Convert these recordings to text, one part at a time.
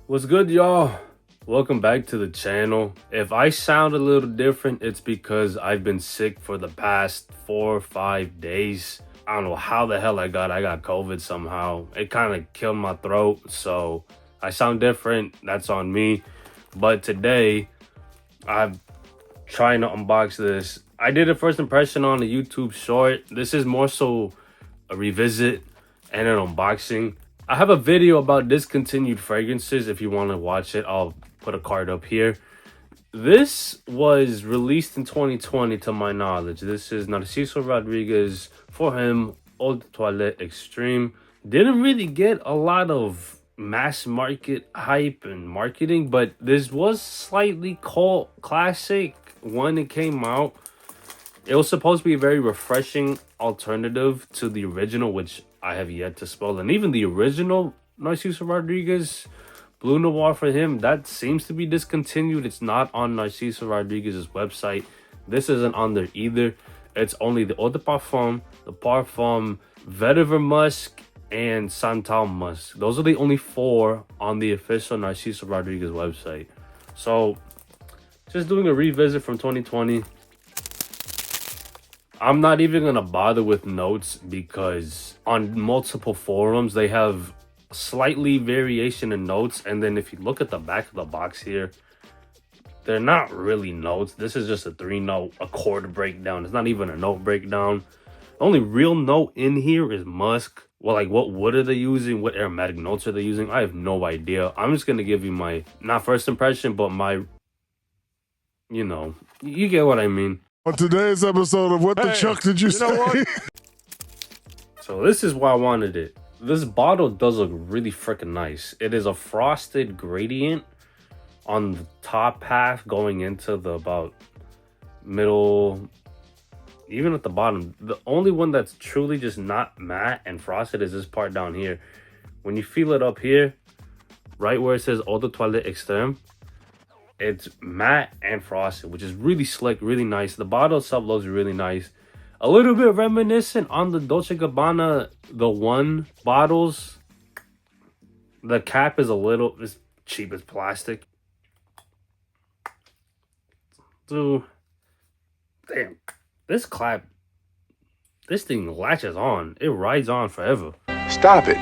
What's good, y'all? Welcome back to the channel. If I sound a little different, it's because I've been sick for the past 4 or 5 days. I don't know how the hell I got COVID somehow. It kind of killed my throat, so I sound different. That's on me. But today, I'm trying to unbox this. I did a first impression on the YouTube short. This is more so a revisit and an unboxing. I have a video about discontinued fragrances. If you want to watch it, I'll put a card up here. This was released in 2020 to my knowledge. This is Narciso Rodriguez, for him, Eau de Toilette Extrême. Didn't really get a lot of mass market hype and marketing, but this was slightly cult classic when it came out. It was supposed to be a very refreshing alternative to the original, which I have yet to spell. And even the original Narciso Rodriguez, Bleu Noir for him, that seems to be discontinued. It's not on Narciso Rodriguez's website. This isn't on there either. It's only the Eau de Parfum, the Parfum, Vetiver Musk, and Santal Musk. Those are the only 4 on the official Narciso Rodriguez website. So, just doing a revisit from 2020. I'm not even going to bother with notes because on multiple forums, they have slightly variation in notes. And then if you look at the back of the box here, they're not really notes. This is just a 3-note, a chord breakdown. It's not even a note breakdown. The only real note in here is musk. Well, like, what wood are they using? What aromatic notes are they using? I have no idea. I'm just going to give you my, not first impression, but my, you know, you get what I mean. On today's episode of What the Chuck Did You Say? So this is why I wanted it. This bottle does look really freaking nice. It is a frosted gradient on the top half going into the about middle, even at the bottom. The only one that's truly just not matte and frosted is this part down here. When you feel it up here, right where it says Eau de Toilette Extrême, it's matte and frosted, which is really slick, really nice. The bottle itself looks really nice. A little bit reminiscent on the Dolce & Gabbana, the one bottles. The cap is a little, it's cheap as plastic. So, damn, this thing latches on. It rides on forever. Stop it.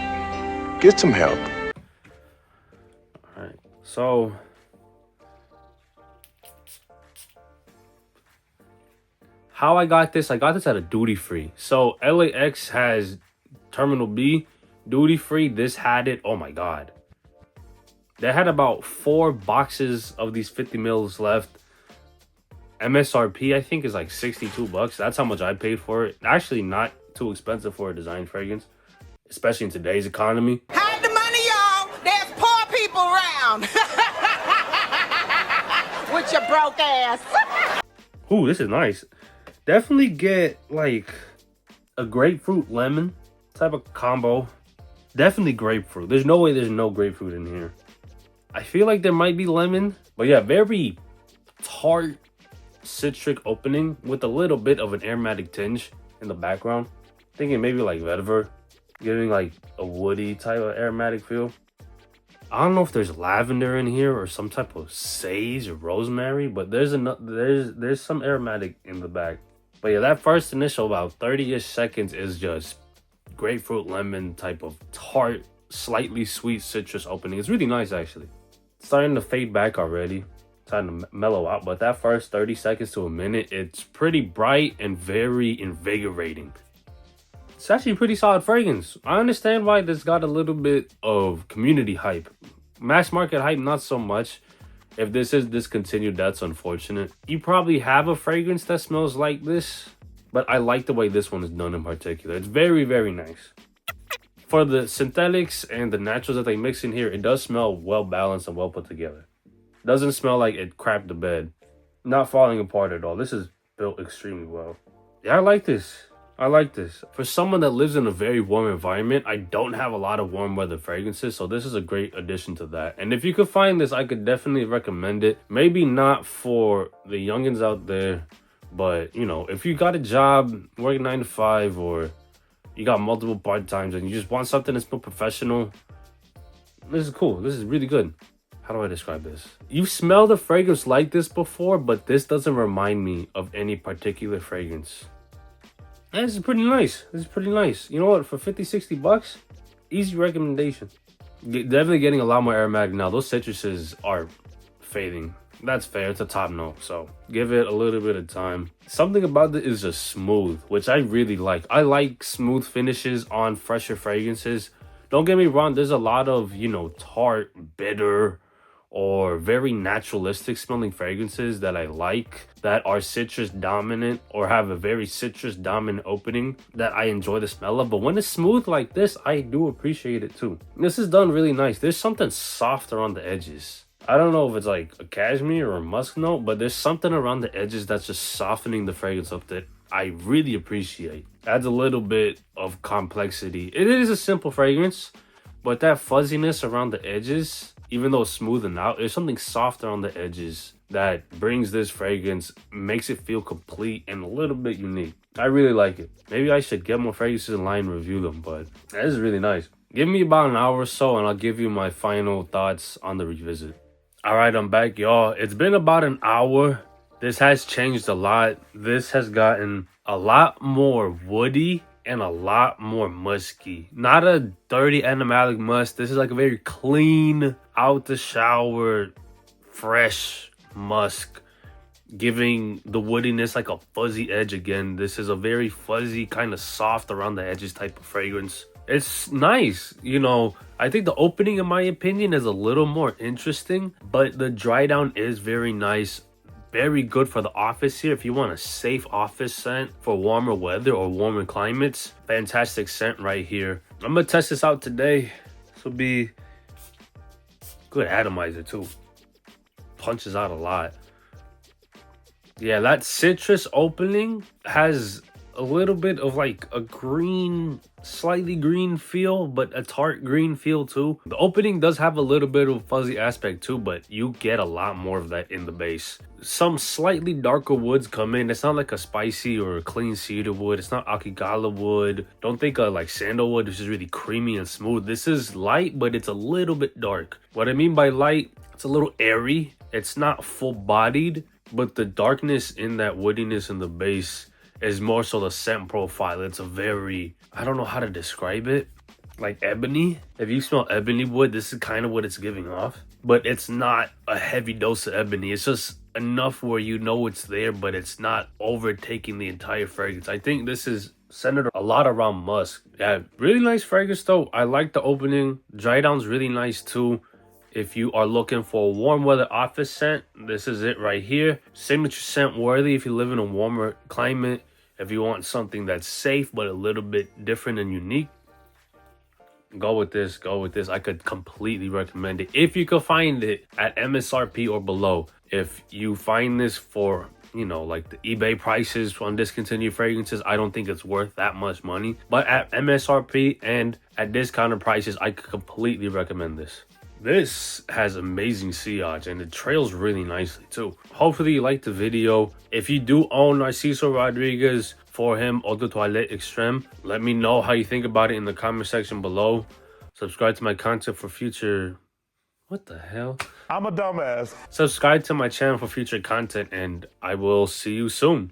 Get some help. All right, so how I got this at a duty free. So LAX has Terminal B, duty free. This had it. Oh my God. They had about 4 boxes of these 50 mils left. MSRP, I think, is like $62. That's how much I paid for it. Actually, not too expensive for a design fragrance, especially in today's economy. Hide the money, y'all. There's poor people around. With your broke ass. Ooh, this is nice. Definitely get like a grapefruit lemon type of combo. Definitely grapefruit. There's no way there's no grapefruit in here. I feel like there might be lemon, but yeah, very tart citric opening with a little bit of an aromatic tinge in the background. Thinking maybe like vetiver, giving like a woody type of aromatic feel. I don't know if there's lavender in here or some type of sage or rosemary, but there's some aromatic in the back. But yeah, that first initial about 30-ish seconds is just grapefruit lemon type of tart, slightly sweet citrus opening. It's really nice, actually. It's starting to fade back already, starting to mellow out, but that first 30 seconds to a minute, it's pretty bright and very invigorating. It's actually a pretty solid fragrance. I understand why this got a little bit of community hype. Mass market hype, not so much. If this is discontinued, that's unfortunate. You probably have a fragrance that smells like this, but I like the way this one is done in particular. It's very, very nice. For the synthetics and the naturals that they mix in here, it does smell well balanced and well put together. Doesn't smell like it crapped the bed. Not falling apart at all. This is built extremely well. Yeah, I like this. I like this. For someone that lives in a very warm environment, I don't have a lot of warm weather fragrances, so this is a great addition to that. And if you could find this, I could definitely recommend it. Maybe not for the youngins out there, but you know, if you got a job, working 9 to 5, or you got multiple part-times and you just want something that's more professional, this is cool. This is really good. how do I describe this? You've smelled a fragrance like this before, but this doesn't remind me of any particular fragrance. This is pretty nice. This is pretty nice. You know what? For 50-60 bucks, easy recommendation. Definitely getting a lot more aromatic now. Those citruses are fading. That's fair. It's a top note, so give it a little bit of time. Something about it is just smooth, which I really like. I like smooth finishes on fresher fragrances. Don't get me wrong, there's a lot of, you know, tart, bitter, or very naturalistic smelling fragrances that I like, that are citrus dominant or have a very citrus dominant opening that I enjoy the smell of. But when it's smooth like this, I do appreciate it too. This is done really nice. There's something softer on the edges. I don't know if it's like a cashmere or a musk note, but there's something around the edges that's just softening the fragrance up that I really appreciate. Adds a little bit of complexity. It is a simple fragrance, but that fuzziness around the edges, even though it's smoothing out, there's something softer on the edges that brings this fragrance, makes it feel complete and a little bit unique. I really like it. Maybe I should get more fragrances in line and review them, but this is really nice. Give me about an hour or so and I'll give you my final thoughts on the revisit. Alright, I'm back, y'all. It's been about an hour. This has changed a lot. This has gotten a lot more woody and a lot more musky. Not a dirty animalic musk. This is like a very clean, out the shower, fresh musk, giving the woodiness like a fuzzy edge again. This is a very fuzzy, kind of soft around the edges type of fragrance. It's nice, you know. I think the opening, in my opinion, is a little more interesting, but the dry down is very nice. Very good for the office here. If you want a safe office scent for warmer weather or warmer climates, fantastic scent right here. I'm gonna test this out today. This will be good atomizer too. Punches out a lot. Yeah, that citrus opening has a little bit of like a green, slightly green feel, but a tart green feel too. The opening does have a little bit of fuzzy aspect too, but you get a lot more of that in the base. Some slightly darker woods come in. It's not like a spicy or a clean cedar wood. It's not akigala wood. Don't think of like sandalwood, which is really creamy and smooth. This is light, but it's a little bit dark. What I mean by light, it's a little airy. It's not full bodied, but the darkness in that woodiness in the base is more so the scent profile. It's a very, I don't know how to describe it, like ebony. If you smell ebony wood, this is kind of what it's giving off, but it's not a heavy dose of ebony. It's just enough where you know it's there, but it's not overtaking the entire fragrance. I think this is centered a lot around musk. Yeah, really nice fragrance though. I like the opening. Dry down's really nice too. If you are looking for a warm weather office scent, this is it right here. Signature scent worthy if you live in a warmer climate. If you want something that's safe but a little bit different and unique, go with this. Go with this. I could completely recommend it. If you could find it at MSRP or below. If you find this for, you know, like the eBay prices on discontinued fragrances, I don't think it's worth that much money. But at MSRP and at discounted prices, I could completely recommend this. This has amazing sillage and it trails really nicely too. Hopefully you liked the video. If you do own Narciso Rodriguez, for him, Eau de Toilette Extrême, let me know how you think about it in the comment section below. Subscribe to my content for future... What the hell? I'm a dumbass. Subscribe to my channel for future content and I will see you soon.